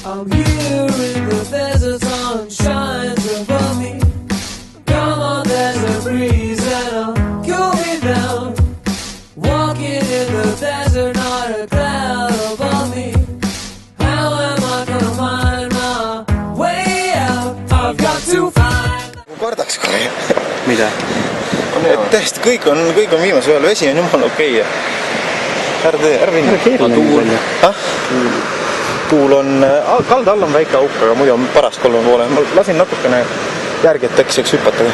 I'm here in the desert, sun shines above me. Come on, there's a breeze that'll cool me down. Walking in the desert, not a cloud above me. How am I gonna find my way out? I've got to find. Kardaks kohe. Mida? Et tõesti, kõik on viimasel ajal, vesi on jumala okei. Ära vinna. Tuul on, kalda all on väike auk, aga muidu on parast 3 poole. Ma lasin natukene järgi, et äkki saaks hüpata.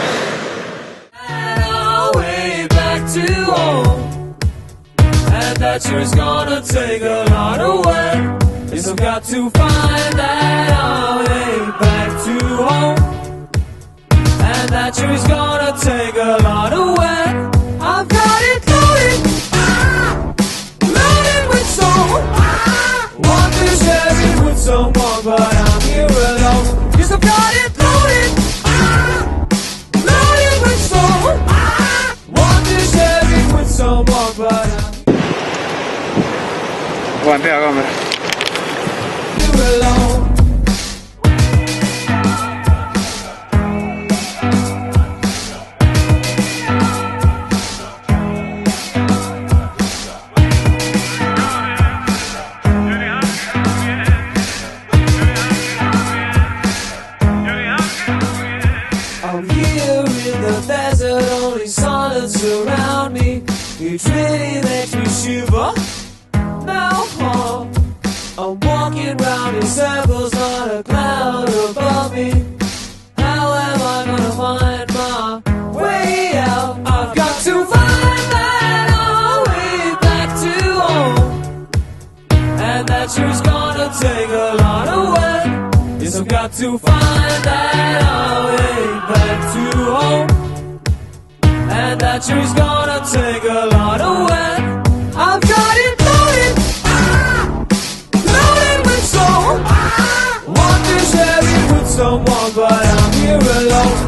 And that sure is gonna take a lot of work. Yes, I've got to find that our way back to home. And that sure is gonna take a lot of work. I've got it loaded, loaded with soul. Want to share it with someone, but I'm here alone. Yes, I've got it loaded, loaded with soul. Want to share it with someone, but I'm Olen peakaamera. here alone. I'm here in the desert, only silence around me. It really makes me shiver. Now I'm walking round in circles, not a cloud above me. How am I gonna find my way out? I've got to find that our way back to home. And that sure's gonna take a lot of work. Yes, I've got to find that our way back to home. And that sure's gonna take a lot of work. I've got it loaded, loaded with soul. Want to share it with someone, but I'm here alone.